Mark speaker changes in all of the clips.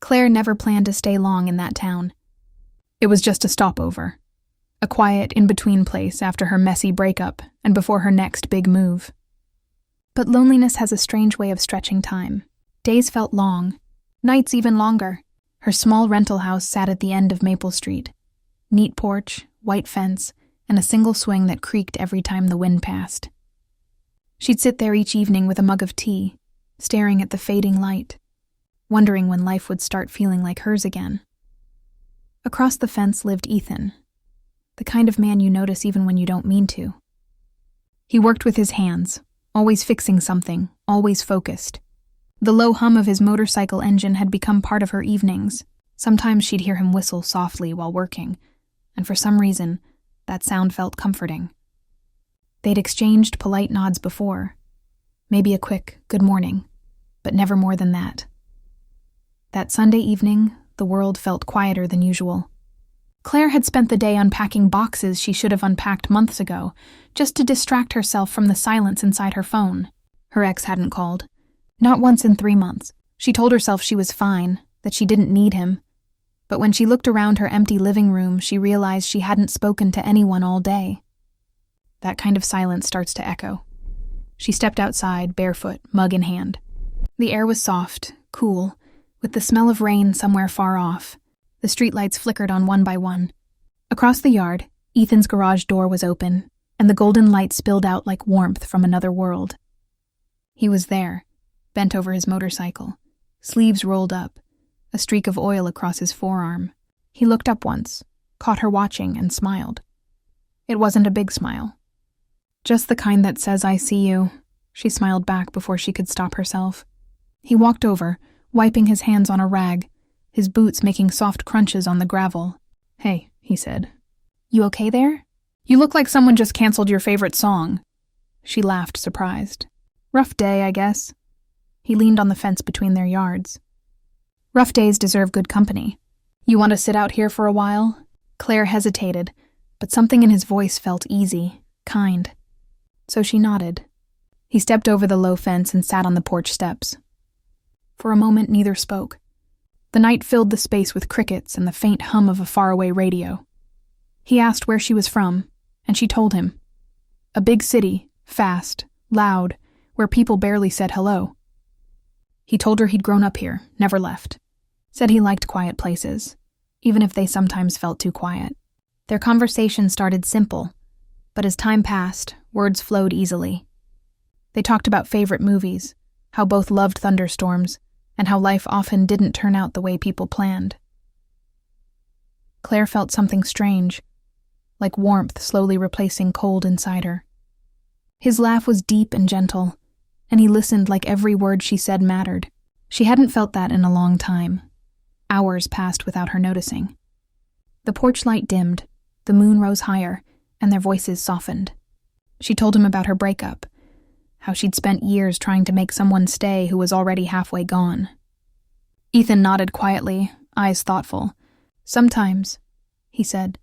Speaker 1: Claire never planned to stay long in that town. It was just a stopover, a quiet in-between place after her messy breakup and before her next big move. But loneliness has a strange way of stretching time. Days felt long, nights even longer. Her small rental house sat at the end of Maple Street. Neat porch, white fence, and a single swing that creaked every time the wind passed. She'd sit there each evening with a mug of tea, staring at the fading light, wondering when life would start feeling like hers again. Across the fence lived Ethan, the kind of man you notice even when you don't mean to. He worked with his hands, always fixing something, always focused. The low hum of his motorcycle engine had become part of her evenings. Sometimes she'd hear him whistle softly while working, and for some reason, that sound felt comforting. They'd exchanged polite nods before, maybe a quick good morning, but never more than that. That Sunday evening, the world felt quieter than usual. Claire had spent the day unpacking boxes she should have unpacked months ago, just to distract herself from the silence inside her phone. Her ex hadn't called. Not once in 3 months. She told herself she was fine, that she didn't need him. But when she looked around her empty living room, she realized she hadn't spoken to anyone all day. That kind of silence starts to echo. She stepped outside, barefoot, mug in hand. The air was soft, cool, with the smell of rain somewhere far off. The streetlights flickered on one by one. Across the yard, Ethan's garage door was open, and the golden light spilled out like warmth from another world. He was there, bent over his motorcycle, sleeves rolled up, a streak of oil across his forearm. He looked up once, caught her watching, and smiled. It wasn't a big smile. Just the kind that says, "I see you." She smiled back before she could stop herself. He walked over, wiping his hands on a rag, his boots making soft crunches on the gravel. "Hey," he said. "You okay there? You look like someone just canceled your favorite song." She laughed, surprised. "Rough day, I guess." He leaned on the fence between their yards. "Rough days deserve good company. You want to sit out here for a while?" Claire hesitated, but something in his voice felt easy, kind. So she nodded. He stepped over the low fence and sat on the porch steps. For a moment, neither spoke. The night filled the space with crickets and the faint hum of a faraway radio. He asked where she was from, and she told him. A big city, fast, loud, where people barely said hello. He told her he'd grown up here, never left. Said he liked quiet places, even if they sometimes felt too quiet. Their conversation started simple, but as time passed, words flowed easily. They talked about favorite movies, how both loved thunderstorms, and how life often didn't turn out the way people planned. Claire felt something strange, like warmth slowly replacing cold inside her. His laugh was deep and gentle, and he listened like every word she said mattered. She hadn't felt that in a long time. Hours passed without her noticing. The porch light dimmed, the moon rose higher, and their voices softened. She told him about her breakup, how she'd spent years trying to make someone stay who was already halfway gone. Ethan nodded quietly, eyes thoughtful. "Sometimes," he said,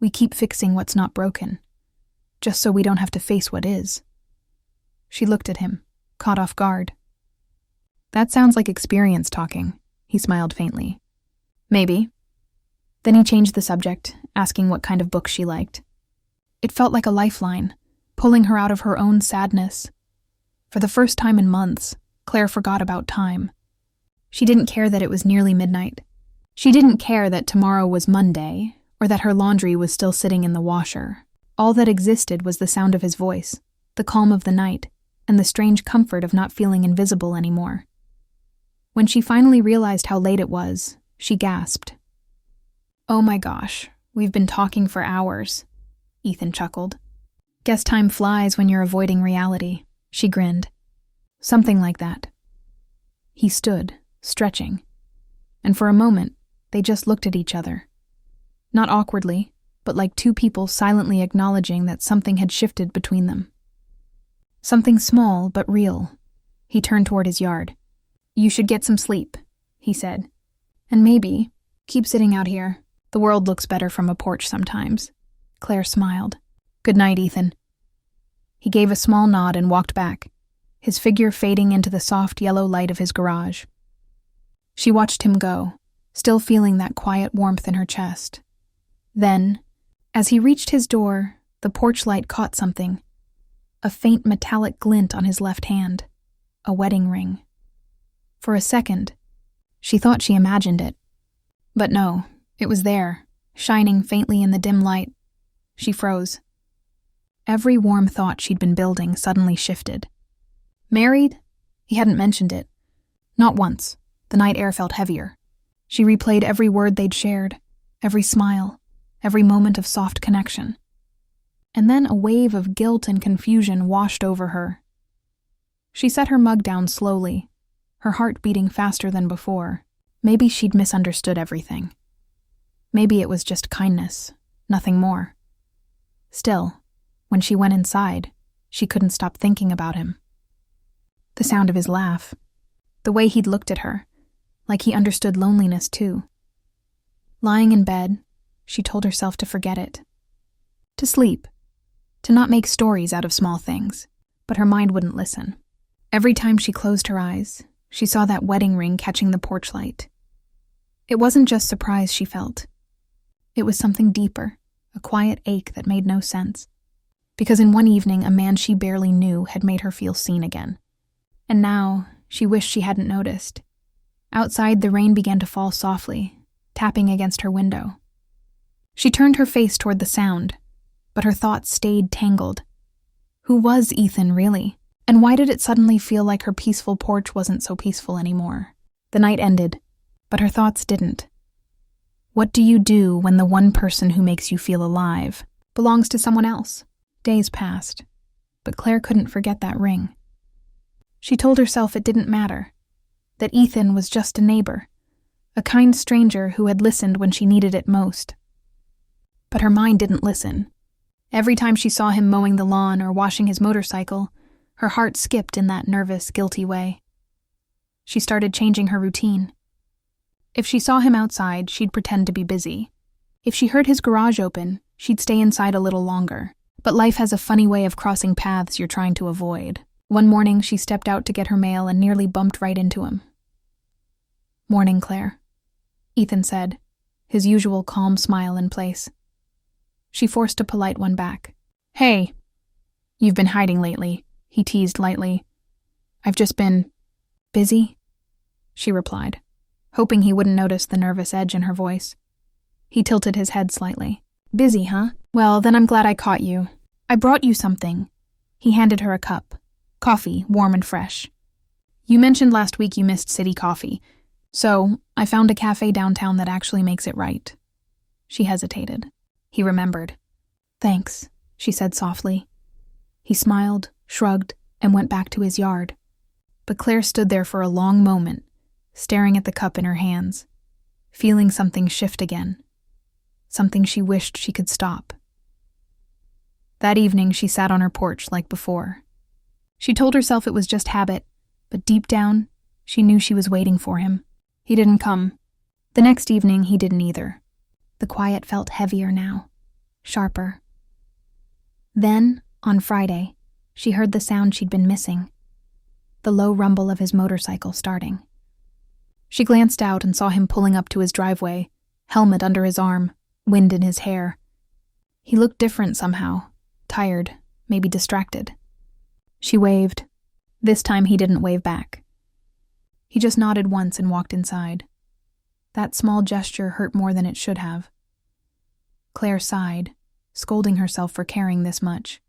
Speaker 1: "we keep fixing what's not broken, just so we don't have to face what is." She looked at him, caught off guard. "That sounds like experience talking," he smiled faintly. "Maybe." Then he changed the subject, asking what kind of books she liked. It felt like a lifeline, pulling her out of her own sadness. For the first time in months, Claire forgot about time. She didn't care that it was nearly midnight. She didn't care that tomorrow was Monday, or that her laundry was still sitting in the washer. All that existed was the sound of his voice, the calm of the night, and the strange comfort of not feeling invisible anymore. When she finally realized how late it was, she gasped. "Oh my gosh, we've been talking for hours," Ethan chuckled. "Guess time flies when you're avoiding reality," she grinned. "Something like that." He stood, stretching, and for a moment, they just looked at each other. Not awkwardly, but like two people silently acknowledging that something had shifted between them. Something small but real. He turned toward his yard. "You should get some sleep," he said. "And maybe, keep sitting out here. The world looks better from a porch sometimes." Claire smiled. "Good night, Ethan." He gave a small nod and walked back, his figure fading into the soft yellow light of his garage. She watched him go, still feeling that quiet warmth in her chest. Then, as he reached his door, the porch light caught something. A faint metallic glint on his left hand. A wedding ring. For a second, she thought she imagined it. But no, it was there, shining faintly in the dim light. She froze. Every warm thought she'd been building suddenly shifted. Married? He hadn't mentioned it. Not once. The night air felt heavier. She replayed every word they'd shared, every smile, every moment of soft connection. And then a wave of guilt and confusion washed over her. She set her mug down slowly, her heart beating faster than before. Maybe she'd misunderstood everything. Maybe it was just kindness, nothing more. Still, when she went inside, she couldn't stop thinking about him. The sound of his laugh, the way he'd looked at her, like he understood loneliness too. Lying in bed, she told herself to forget it. To sleep, to not make stories out of small things, but her mind wouldn't listen. Every time she closed her eyes, she saw that wedding ring catching the porch light. It wasn't just surprise she felt. It was something deeper, a quiet ache that made no sense. Because in one evening, a man she barely knew had made her feel seen again. And now, she wished she hadn't noticed. Outside, the rain began to fall softly, tapping against her window. She turned her face toward the sound, but her thoughts stayed tangled. Who was Ethan, really? And why did it suddenly feel like her peaceful porch wasn't so peaceful anymore? The night ended, but her thoughts didn't. What do you do when the one person who makes you feel alive belongs to someone else? Days passed, but Claire couldn't forget that ring. She told herself it didn't matter, that Ethan was just a neighbor, a kind stranger who had listened when she needed it most. But her mind didn't listen. Every time she saw him mowing the lawn or washing his motorcycle, her heart skipped in that nervous, guilty way. She started changing her routine. If she saw him outside, she'd pretend to be busy. If she heard his garage open, she'd stay inside a little longer. But life has a funny way of crossing paths you're trying to avoid. One morning, she stepped out to get her mail and nearly bumped right into him. "Morning, Claire," Ethan said, his usual calm smile in place. She forced a polite one back. "Hey, you've been hiding lately," he teased lightly. "I've just been busy," she replied, hoping he wouldn't notice the nervous edge in her voice. He tilted his head slightly. "Busy, huh? Well, then I'm glad I caught you. I brought you something." He handed her a cup. Coffee, warm and fresh. "You mentioned last week you missed city coffee, so I found a cafe downtown that actually makes it right." She hesitated. He remembered. "Thanks," she said softly. He smiled, shrugged, and went back to his yard. But Claire stood there for a long moment, staring at the cup in her hands, feeling something shift again. Something she wished she could stop. That evening, she sat on her porch like before. She told herself it was just habit, but deep down, she knew she was waiting for him. He didn't come. The next evening, he didn't either. The quiet felt heavier now, sharper. Then, on Friday, she heard the sound she'd been missing, the low rumble of his motorcycle starting. She glanced out and saw him pulling up to his driveway, helmet under his arm, wind in his hair. He looked different somehow, tired, maybe distracted. She waved. This time he didn't wave back. He just nodded once and walked inside. That small gesture hurt more than it should have. Claire sighed, scolding herself for caring this much.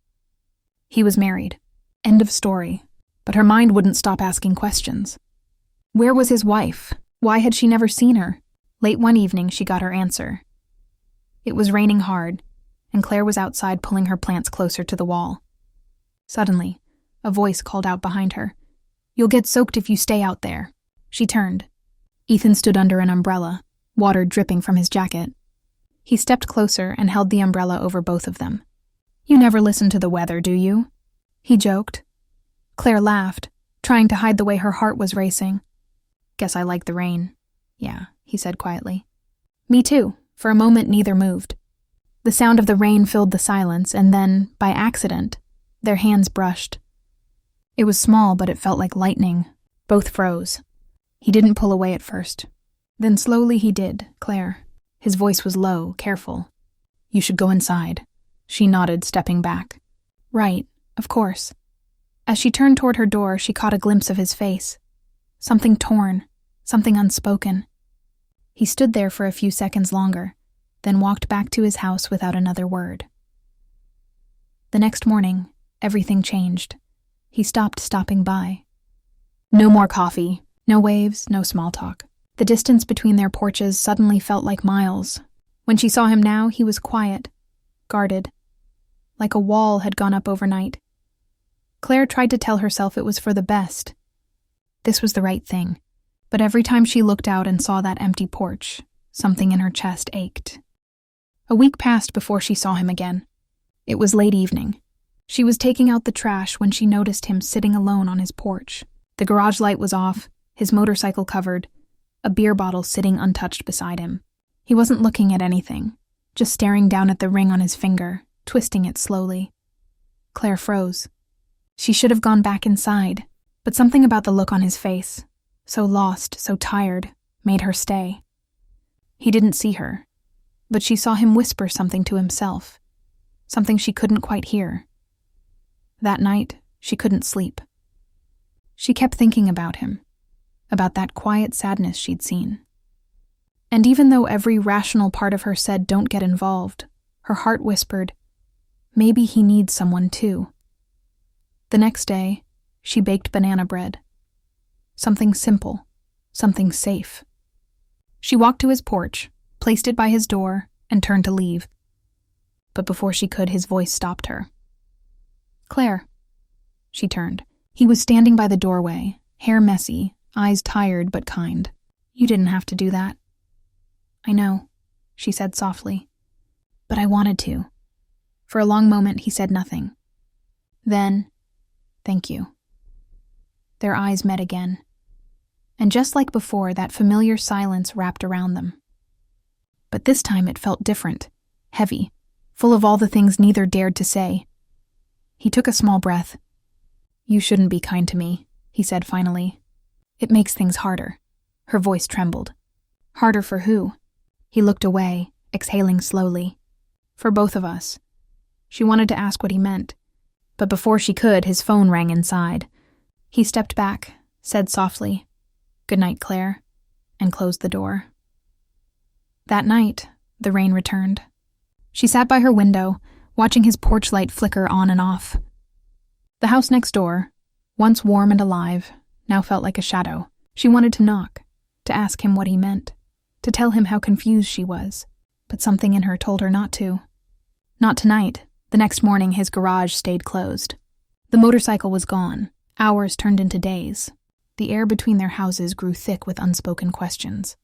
Speaker 1: He was married. End of story. But her mind wouldn't stop asking questions. Where was his wife? Why had she never seen her? Late one evening, she got her answer. It was raining hard, and Claire was outside pulling her plants closer to the wall. Suddenly, a voice called out behind her. "You'll get soaked if you stay out there." She turned. Ethan stood under an umbrella, water dripping from his jacket. He stepped closer and held the umbrella over both of them. "You never listen to the weather, do you?" he joked. Claire laughed, trying to hide the way her heart was racing. "Guess I like the rain." "Yeah," he said quietly. "Me too." For a moment, neither moved. The sound of the rain filled the silence, and then, by accident, their hands brushed. It was small, but it felt like lightning. Both froze. He didn't pull away at first. Then slowly he did, Claire. His voice was low, careful. "You should go inside." She nodded, stepping back. "Right, of course." As she turned toward her door, she caught a glimpse of his face. Something torn, something unspoken. He stood there for a few seconds longer, then walked back to his house without another word. The next morning, everything changed. He stopped stopping by. No more coffee, no waves, no small talk. The distance between their porches suddenly felt like miles. When she saw him now, he was quiet, guarded, like a wall had gone up overnight. Claire tried to tell herself it was for the best. This was the right thing. But every time she looked out and saw that empty porch, something in her chest ached. A week passed before she saw him again. It was late evening. She was taking out the trash when she noticed him sitting alone on his porch. The garage light was off, his motorcycle covered, a beer bottle sitting untouched beside him. He wasn't looking at anything, just staring down at the ring on his finger, twisting it slowly. Claire froze. She should have gone back inside, but something about the look on his face, so lost, so tired, made her stay. He didn't see her, but she saw him whisper something to himself, something she couldn't quite hear. That night, she couldn't sleep. She kept thinking about him, about that quiet sadness she'd seen. And even though every rational part of her said don't get involved, her heart whispered, maybe he needs someone too. The next day, she baked banana bread. Something simple, something safe. She walked to his porch, placed it by his door, and turned to leave. But before she could, his voice stopped her. "Claire." She turned. He was standing by the doorway, hair messy, eyes tired but kind. "You didn't have to do that." "I know," she said softly. "But I wanted to." For a long moment, he said nothing. Then, "Thank you." Their eyes met again. And just like before, that familiar silence wrapped around them. But this time it felt different, heavy, full of all the things neither dared to say. He took a small breath. "You shouldn't be kind to me," he said finally. "It makes things harder." Her voice trembled. "Harder for who?" He looked away, exhaling slowly. "For both of us." She wanted to ask what he meant, but before she could, his phone rang inside. He stepped back, said softly, "Good night, Claire," and closed the door. That night, the rain returned. She sat by her window, watching his porch light flicker on and off. The house next door, once warm and alive, now felt like a shadow. She wanted to knock, to ask him what he meant, to tell him how confused she was, but something in her told her not to. Not tonight. The next morning, his garage stayed closed. The motorcycle was gone. Hours turned into days. The air between their houses grew thick with unspoken questions.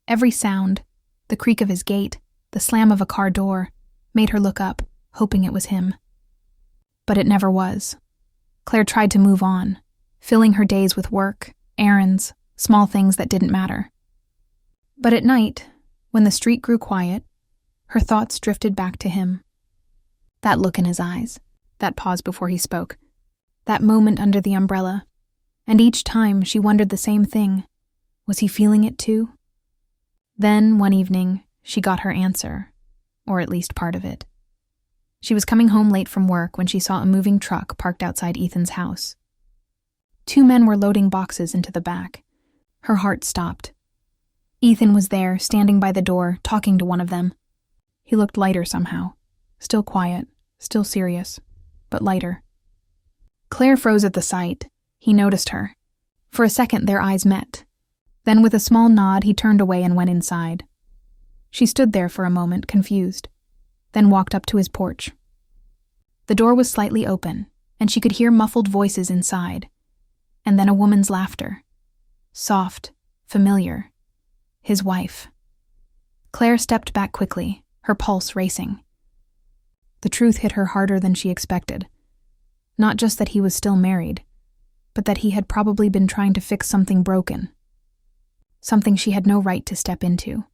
Speaker 1: Every sound, the creak of his gate, the slam of a car door, made her look up, hoping it was him. But it never was. Claire tried to move on, filling her days with work, errands, small things that didn't matter. But at night, when the street grew quiet, her thoughts drifted back to him. That look in his eyes, that pause before he spoke, that moment under the umbrella, and each time she wondered the same thing. Was he feeling it too? Then, one evening, she got her answer, or at least part of it. She was coming home late from work when she saw a moving truck parked outside Ethan's house. 2 men were loading boxes into the back. Her heart stopped. Ethan was there, standing by the door, talking to one of them. He looked lighter somehow, still quiet, still serious, but lighter. Claire froze at the sight. He noticed her. For a second, their eyes met. Then, with a small nod, he turned away and went inside. She stood there for a moment, confused, then walked up to his porch. The door was slightly open, and she could hear muffled voices inside, and then a woman's laughter. Soft, familiar. His wife. Claire stepped back quickly, her pulse racing. The truth hit her harder than she expected. Not just that he was still married, but that he had probably been trying to fix something broken. Something she had no right to step into.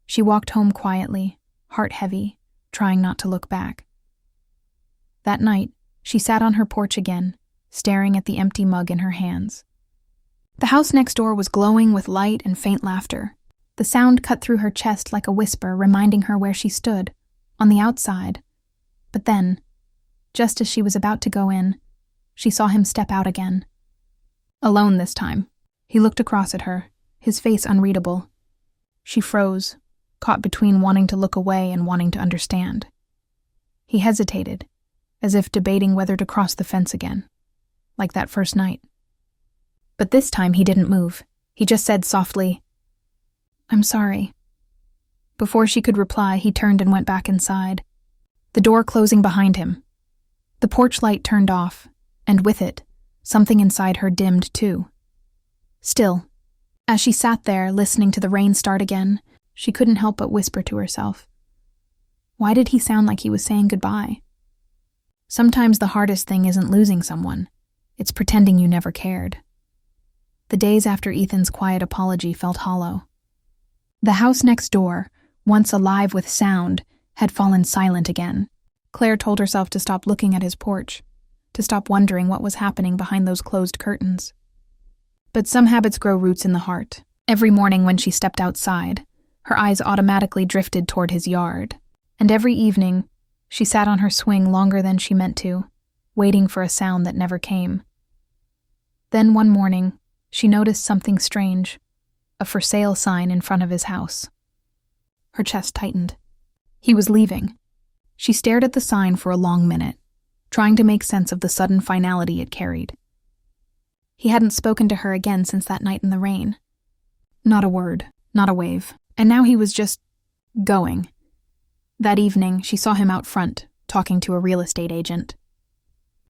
Speaker 1: She walked home quietly, heart heavy, trying not to look back. That night, she sat on her porch again, staring at the empty mug in her hands. The house next door was glowing with light and faint laughter. The sound cut through her chest like a whisper, reminding her where she stood, on the outside. But then, just as she was about to go in, she saw him step out again. Alone this time. He looked across at her, his face unreadable. She froze, caught between wanting to look away and wanting to understand. He hesitated, as if debating whether to cross the fence again, like that first night. But this time he didn't move. He just said softly, "I'm sorry." Before she could reply, he turned and went back inside, the door closing behind him. The porch light turned off, and with it, something inside her dimmed too. Still, as she sat there listening to the rain start again, she couldn't help but whisper to herself, why did he sound like he was saying goodbye? Sometimes the hardest thing isn't losing someone, it's pretending you never cared. The days after Ethan's quiet apology felt hollow. The house next door, once alive with sound, had fallen silent again. Claire told herself to stop looking at his porch, to stop wondering what was happening behind those closed curtains. But some habits grow roots in the heart. Every morning when she stepped outside, her eyes automatically drifted toward his yard, and every evening, she sat on her swing longer than she meant to, waiting for a sound that never came. Then one morning, she noticed something strange, a for sale sign in front of his house. Her chest tightened. He was leaving. She stared at the sign for a long minute, trying to make sense of the sudden finality it carried. He hadn't spoken to her again since that night in the rain. Not a word, not a wave, and now he was just going. That evening, she saw him out front, talking to a real estate agent.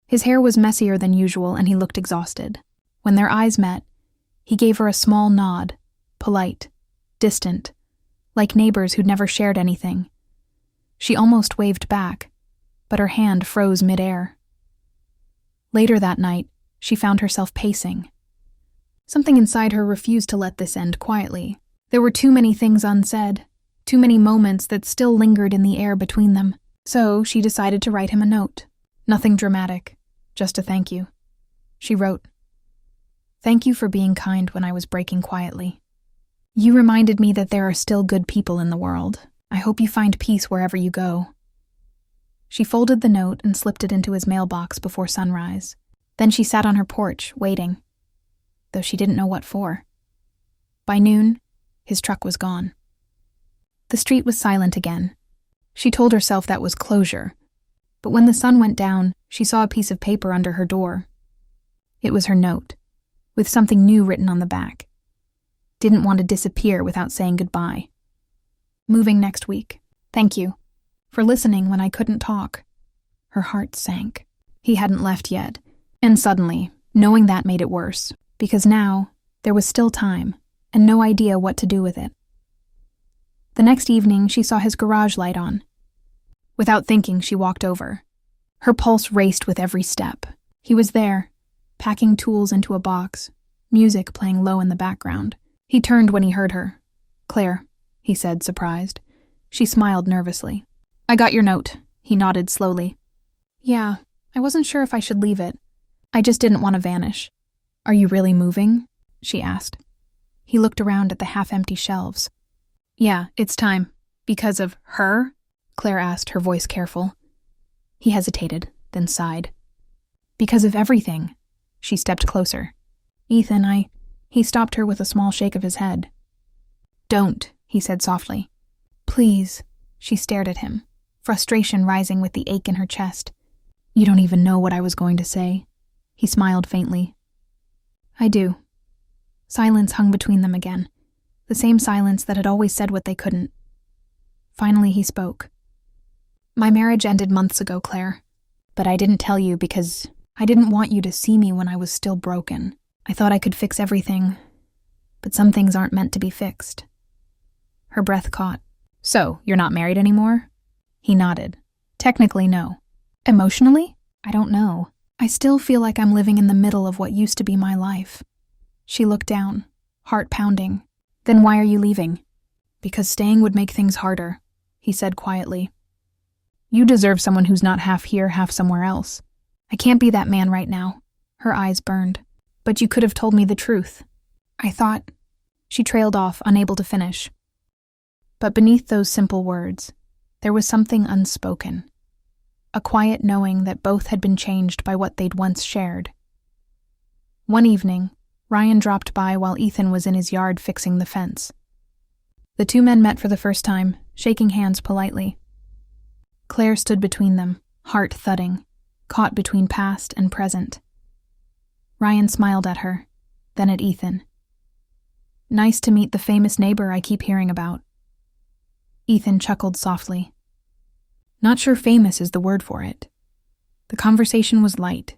Speaker 1: His hair was messier than usual, and he looked exhausted. When their eyes met, he gave her a small nod, polite, distant, like neighbors who'd never shared anything. She almost waved back, but her hand froze midair. Later that night, she found herself pacing. Something inside her refused to let this end quietly. There were too many things unsaid, too many moments that still lingered in the air between them. So she decided to write him a note. Nothing dramatic, just a thank you. She wrote, "Thank you for being kind when I was breaking quietly. You reminded me that there are still good people in the world. I hope you find peace wherever you go." She folded the note and slipped it into his mailbox before sunrise. Then she sat on her porch, waiting, though she didn't know what for. By noon, his truck was gone. The street was silent again. She told herself that was closure, but when the sun went down, she saw a piece of paper under her door. It was her note, with something new written on the back. Didn't want to disappear without saying goodbye. Moving next week. Thank you for listening when I couldn't talk. Her heart sank. He hadn't left yet, and suddenly, knowing that made it worse, because now there was still time and no idea what to do with it. The next evening, she saw his garage light on. Without thinking, she walked over. Her pulse raced with every step. He was there, packing tools into a box, music playing low in the background. He turned when he heard her. "Claire," he said, surprised. She smiled nervously. "I got your note," he nodded slowly. "Yeah, I wasn't sure if I should leave it. I just didn't want to vanish." "Are you really moving?" she asked. He looked around at the half-empty shelves. "Yeah, it's time." "Because of her?" Claire asked, her voice careful. He hesitated, then sighed. "Because of everything." She stepped closer. "Ethan, He stopped her with a small shake of his head. "Don't," he said softly. "Please." She stared at him, frustration rising with the ache in her chest. "You don't even know what I was going to say." He smiled faintly. "I do." Silence hung between them again, the same silence that had always said what they couldn't. Finally he spoke. "My marriage ended months ago, Claire, but I didn't tell you because I didn't want you to see me when I was still broken. I thought I could fix everything, but some things aren't meant to be fixed." Her breath caught. "So, you're not married anymore?" He nodded. "Technically, no. Emotionally? I don't know. I still feel like I'm living in the middle of what used to be my life." She looked down, heart pounding. "Then why are you leaving?" "Because staying would make things harder," he said quietly. "You deserve someone who's not half here, half somewhere else. I can't be that man right now." Her eyes burned. "But you could have told me the truth." I thought... She trailed off, unable to finish. But beneath those simple words, there was something unspoken. A quiet knowing that both had been changed by what they'd once shared. One evening, Ryan dropped by while Ethan was in his yard fixing the fence. The two men met for the first time, shaking hands politely. Claire stood between them, heart thudding, caught between past and present. Ryan smiled at her, then at Ethan. Nice to meet the famous neighbor I keep hearing about. Ethan chuckled softly. Not sure famous is the word for it. The conversation was light,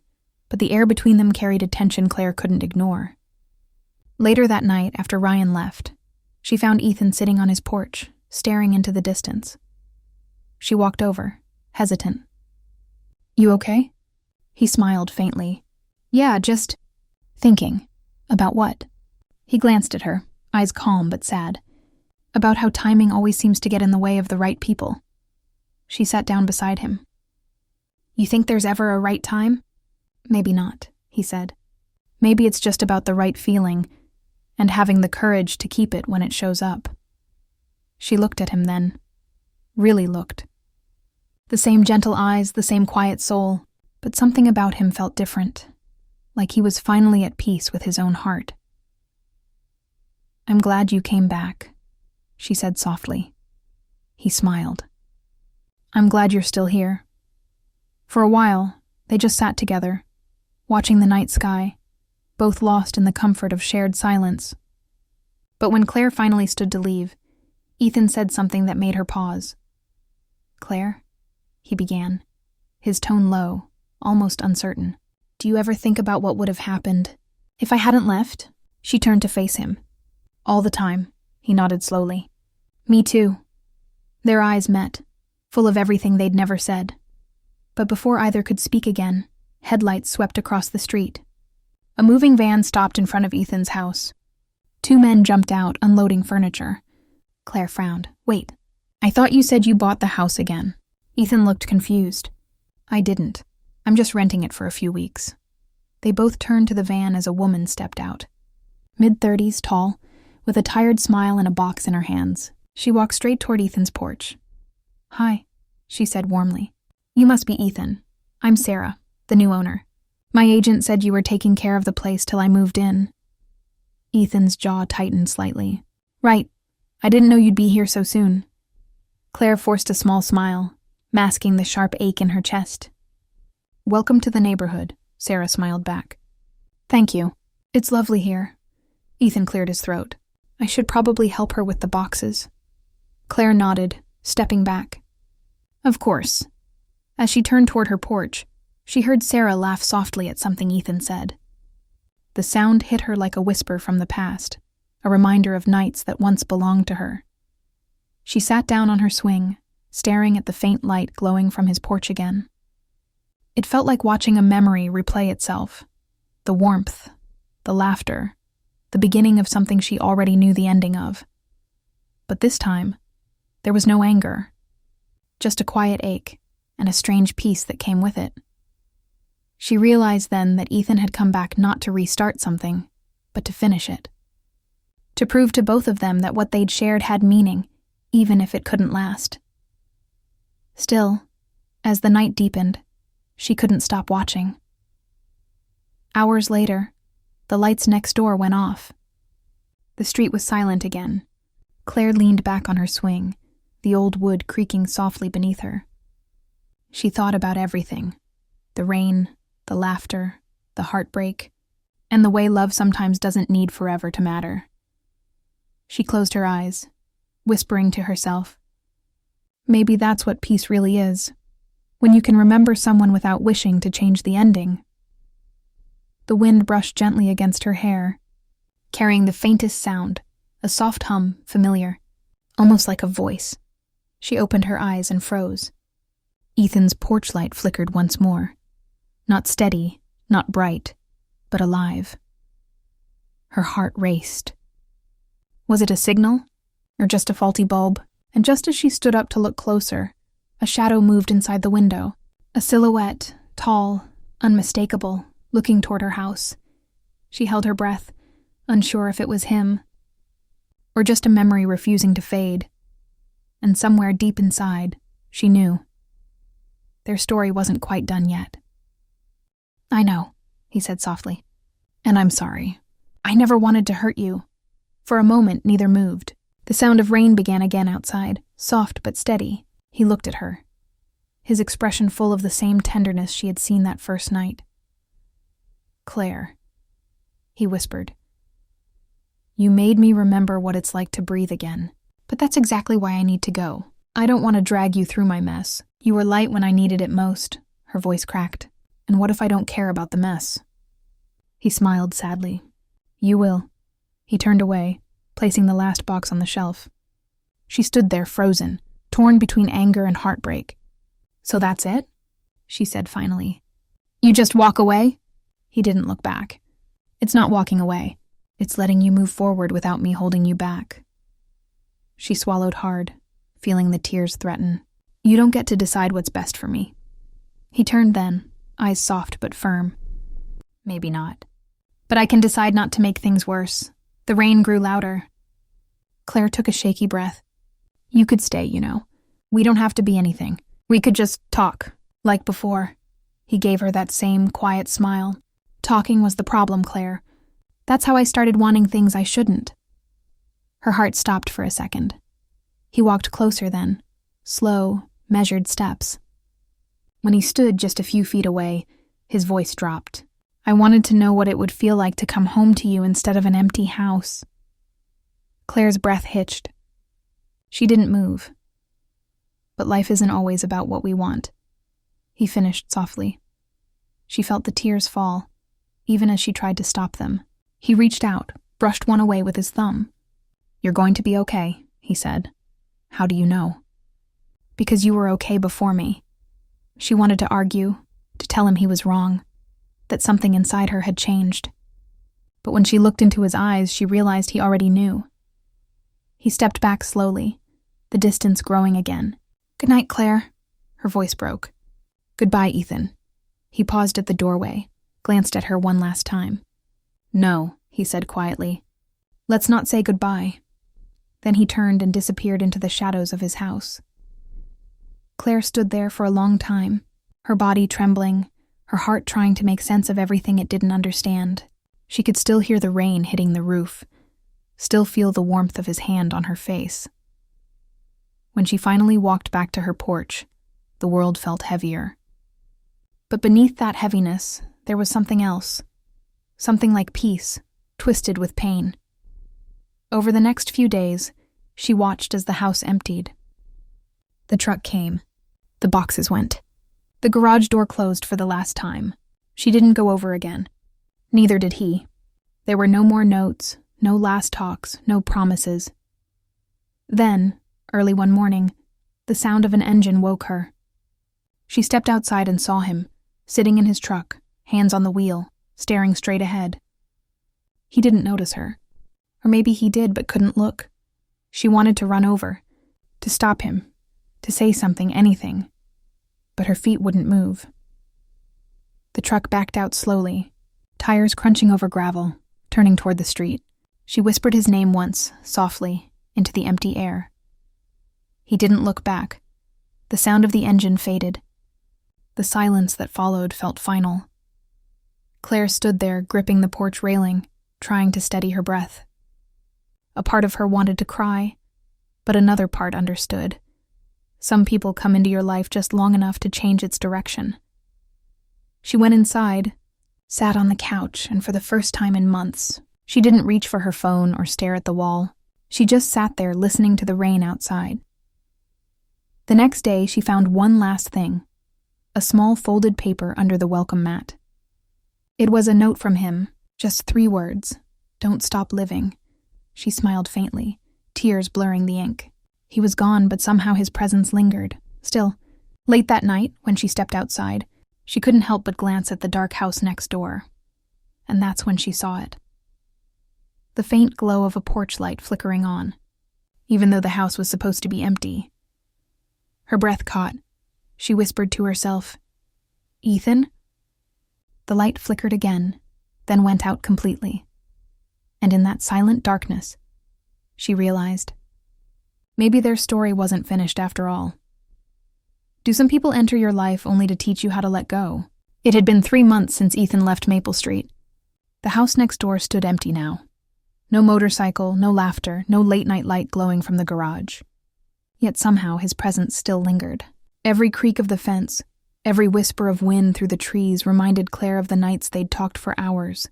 Speaker 1: but the air between them carried a tension Claire couldn't ignore. Later that night, after Ryan left, she found Ethan sitting on his porch, staring into the distance. She walked over, hesitant. You okay? He smiled faintly. Yeah, just... Thinking. About what? He glanced at her, eyes calm but sad. About how timing always seems to get in the way of the right people. She sat down beside him. You think there's ever a right time? Maybe not, he said. Maybe it's just about the right feeling, and having the courage to keep it when it shows up. She looked at him then. Really looked. The same gentle eyes, the same quiet soul, but something about him felt different, like he was finally at peace with his own heart. I'm glad you came back, she said softly. He smiled. I'm glad you're still here. For a while, they just sat together, watching the night sky, both lost in the comfort of shared silence. But when Claire finally stood to leave, Ethan said something that made her pause. Claire, he began, his tone low, almost uncertain. Do you ever think about what would have happened if I hadn't left? She turned to face him. All the time, he nodded slowly. Me too. Their eyes met, full of everything they'd never said. But before either could speak again, headlights swept across the street. A moving van stopped in front of Ethan's house. Two men jumped out, unloading furniture. Claire frowned. Wait, I thought you said you bought the house again. Ethan looked confused. I didn't. I'm just renting it for a few weeks. They both turned to the van as a woman stepped out. Mid-30s, tall, with a tired smile and a box in her hands. She walked straight toward Ethan's porch. Hi, she said warmly. You must be Ethan. I'm Sarah, the new owner. My agent said you were taking care of the place till I moved in. Ethan's jaw tightened slightly. Right. I didn't know you'd be here so soon. Claire forced a small smile, masking the sharp ache in her chest. Welcome to the neighborhood, Sarah smiled back. Thank you. It's lovely here. Ethan cleared his throat. I should probably help her with the boxes. Claire nodded, stepping back. Of course. As she turned toward her porch, she heard Sarah laugh softly at something Ethan said. The sound hit her like a whisper from the past, a reminder of nights that once belonged to her. She sat down on her swing, staring at the faint light glowing from his porch again. It felt like watching a memory replay itself. The warmth, the laughter, the beginning of something she already knew the ending of. But this time, there was no anger, just a quiet ache and a strange peace that came with it. She realized then that Ethan had come back not to restart something, but to finish it. To prove to both of them that what they'd shared had meaning, even if it couldn't last. Still, as the night deepened, she couldn't stop watching. Hours later, the lights next door went off. The street was silent again. Claire leaned back on her swing, the old wood creaking softly beneath her. She thought about everything. The rain, the laughter, the heartbreak, and the way love sometimes doesn't need forever to matter. She closed her eyes, whispering to herself, maybe that's what peace really is, when you can remember someone without wishing to change the ending. The wind brushed gently against her hair, carrying the faintest sound, a soft hum, familiar, almost like a voice. She opened her eyes and froze. Ethan's porch light flickered once more. Not steady, not bright, but alive. Her heart raced. Was it a signal, or just a faulty bulb? And just as she stood up to look closer, a shadow moved inside the window, a silhouette, tall, unmistakable, looking toward her house. She held her breath, unsure if it was him, or just a memory refusing to fade. And somewhere deep inside, she knew. Their story wasn't quite done yet. "I know," he said softly. "And I'm sorry. I never wanted to hurt you." For a moment, neither moved. The sound of rain began again outside, soft but steady. He looked at her, his expression full of the same tenderness she had seen that first night. "Claire," he whispered, "you made me remember what it's like to breathe again. But that's exactly why I need to go. I don't want to drag you through my mess. You were light when I needed it most." Her voice cracked. "And what if I don't care about the mess?" He smiled sadly. "You will." He turned away, placing the last box on the shelf. She stood there frozen, torn between anger and heartbreak. "So that's it?" she said finally. "You just walk away?" He didn't look back. "It's not walking away. It's letting you move forward without me holding you back." She swallowed hard, feeling the tears threaten. "You don't get to decide what's best for me." He turned then, eyes soft but firm. "Maybe not. But I can decide not to make things worse." The rain grew louder. Claire took a shaky breath. "You could stay, you know. We don't have to be anything. We could just talk, like before." He gave her that same quiet smile. "Talking was the problem, Claire. That's how I started wanting things I shouldn't." Her heart stopped for a second. He walked closer then, slow, measured steps. When he stood just a few feet away, his voice dropped. "I wanted to know what it would feel like to come home to you instead of an empty house." Claire's breath hitched. She didn't move. "But life isn't always about what we want," he finished softly. She felt the tears fall, even as she tried to stop them. He reached out, brushed one away with his thumb. "You're going to be okay," he said. "How do you know?" "Because you were okay before me." She wanted to argue, to tell him he was wrong, that something inside her had changed. But when she looked into his eyes, she realized he already knew. He stepped back slowly, the distance growing again. "Good night, Claire." Her voice broke. "Goodbye, Ethan." He paused at the doorway, glanced at her one last time. "No," he said quietly. "Let's not say goodbye." Then he turned and disappeared into the shadows of his house. Claire stood there for a long time, her body trembling, her heart trying to make sense of everything it didn't understand. She could still hear the rain hitting the roof, still feel the warmth of his hand on her face. When she finally walked back to her porch, the world felt heavier. But beneath that heaviness, there was something else. Something like peace, twisted with pain. Over the next few days, she watched as the house emptied. The truck came. The boxes went. The garage door closed for the last time. She didn't go over again. Neither did he. There were no more notes, no last talks, no promises. Then, early one morning, the sound of an engine woke her. She stepped outside and saw him, sitting in his truck, hands on the wheel, staring straight ahead. He didn't notice her. Or maybe he did but couldn't look. She wanted to run over, to stop him, to say something, anything. But her feet wouldn't move. The truck backed out slowly, tires crunching over gravel, turning toward the street. She whispered his name once, softly, into the empty air. He didn't look back. The sound of the engine faded. The silence that followed felt final. Claire stood there, gripping the porch railing, trying to steady her breath. A part of her wanted to cry, but another part understood. Some people come into your life just long enough to change its direction. She went inside, sat on the couch, and for the first time in months, she didn't reach for her phone or stare at the wall. She just sat there listening to the rain outside. The next day, she found one last thing, a small folded paper under the welcome mat. It was a note from him, just 3 words, "Don't stop living." She smiled faintly, tears blurring the ink. He was gone, but somehow his presence lingered. Still, late that night, when she stepped outside, she couldn't help but glance at the dark house next door. And that's when she saw it. The faint glow of a porch light flickering on, even though the house was supposed to be empty. Her breath caught. She whispered to herself, "Ethan?" The light flickered again, then went out completely. And in that silent darkness, she realized, maybe their story wasn't finished after all. Do some people enter your life only to teach you how to let go? It had been 3 months since Ethan left Maple Street. The house next door stood empty now. No motorcycle, no laughter, no late-night light glowing from the garage. Yet somehow his presence still lingered. Every creak of the fence, every whisper of wind through the trees reminded Claire of the nights they'd talked for hours.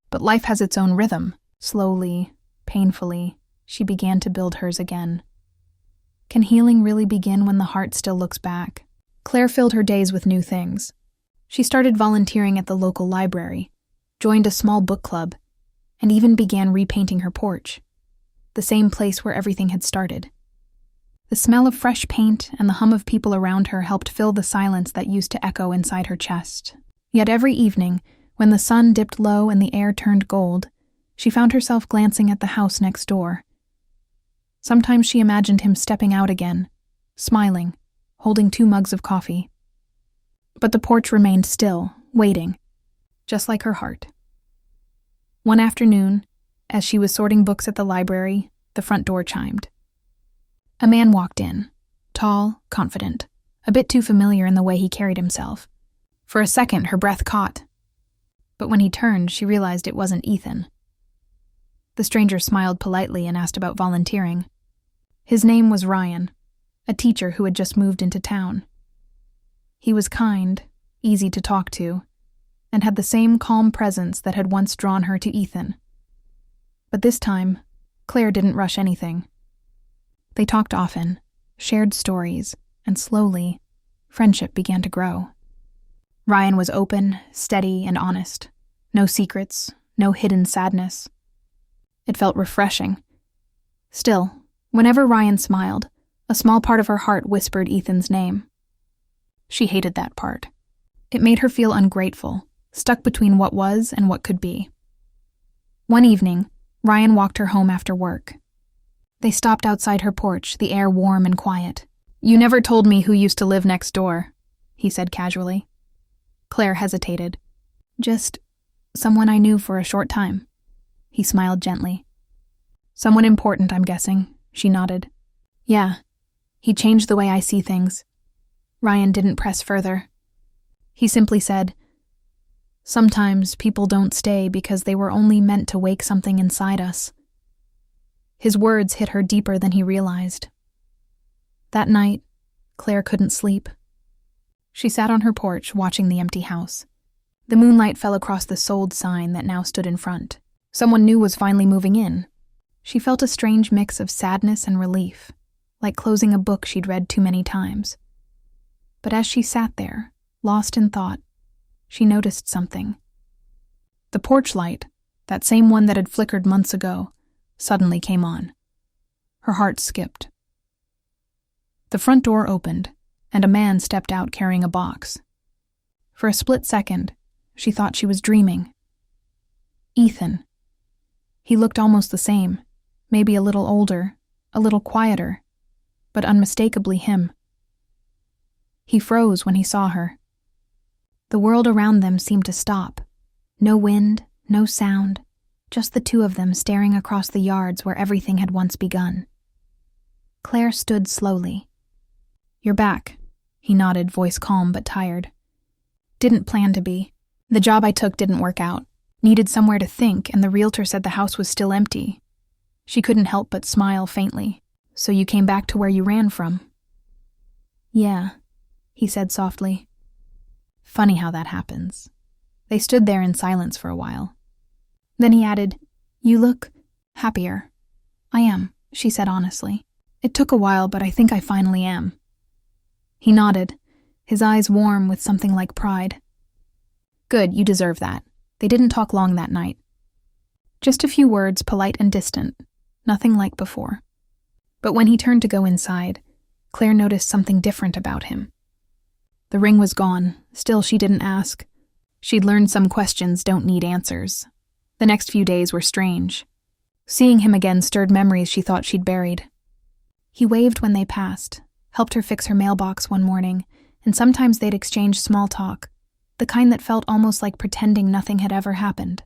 Speaker 1: But life has its own rhythm. Slowly, painfully, she began to build hers again. Can healing really begin when the heart still looks back? Claire filled her days with new things. She started volunteering at the local library, joined a small book club, and even began repainting her porch, the same place where everything had started. The smell of fresh paint and the hum of people around her helped fill the silence that used to echo inside her chest. Yet every evening, when the sun dipped low and the air turned gold, she found herself glancing at the house next door. Sometimes she imagined him stepping out again, smiling, holding 2 mugs of coffee. But the porch remained still, waiting, just like her heart. One afternoon, as she was sorting books at the library, the front door chimed. A man walked in, tall, confident, a bit too familiar in the way he carried himself. For a second, her breath caught. But when he turned, she realized it wasn't Ethan. The stranger smiled politely and asked about volunteering. His name was Ryan, a teacher who had just moved into town. He was kind, easy to talk to, and had the same calm presence that had once drawn her to Ethan. But this time, Claire didn't rush anything. They talked often, shared stories, and slowly, friendship began to grow. Ryan was open, steady, and honest. No secrets, no hidden sadness. It felt refreshing. Still, whenever Ryan smiled, a small part of her heart whispered Ethan's name. She hated that part. It made her feel ungrateful, stuck between what was and what could be. One evening, Ryan walked her home after work. They stopped outside her porch, the air warm and quiet. "You never told me who used to live next door," he said casually. Claire hesitated. "Just someone I knew for a short time." He smiled gently. "Someone important, I'm guessing," she nodded. "Yeah, he changed the way I see things." Ryan didn't press further. He simply said, "Sometimes people don't stay because they were only meant to wake something inside us." His words hit her deeper than he realized. That night, Claire couldn't sleep. She sat on her porch watching the empty house. The moonlight fell across the sold sign that now stood in front. Someone new was finally moving in. She felt a strange mix of sadness and relief, like closing a book she'd read too many times. But as she sat there, lost in thought, she noticed something. The porch light, that same one that had flickered months ago, suddenly came on. Her heart skipped. The front door opened, and a man stepped out carrying a box. For a split second, she thought she was dreaming. Ethan. He looked almost the same, maybe a little older, a little quieter, but unmistakably him. He froze when he saw her. The world around them seemed to stop. No wind, no sound, just the two of them staring across the yards where everything had once begun. Claire stood slowly. "You're back," he nodded, voice calm but tired. "Didn't plan to be. The job I took didn't work out. Needed somewhere to think, and the realtor said the house was still empty." She couldn't help but smile faintly. "So you came back to where you ran from?" "Yeah," he said softly. Funny how that happens. They stood there in silence for a while. Then he added, "You look happier." "I am," she said honestly. "It took a while, but I think I finally am." He nodded, his eyes warm with something like pride. "Good, you deserve that." They didn't talk long that night. Just a few words, polite and distant, nothing like before. But when he turned to go inside, Claire noticed something different about him. The ring was gone, still she didn't ask. She'd learned some questions don't need answers. The next few days were strange. Seeing him again stirred memories she thought she'd buried. He waved when they passed, helped her fix her mailbox one morning, and sometimes they'd exchange small talk, the kind that felt almost like pretending nothing had ever happened.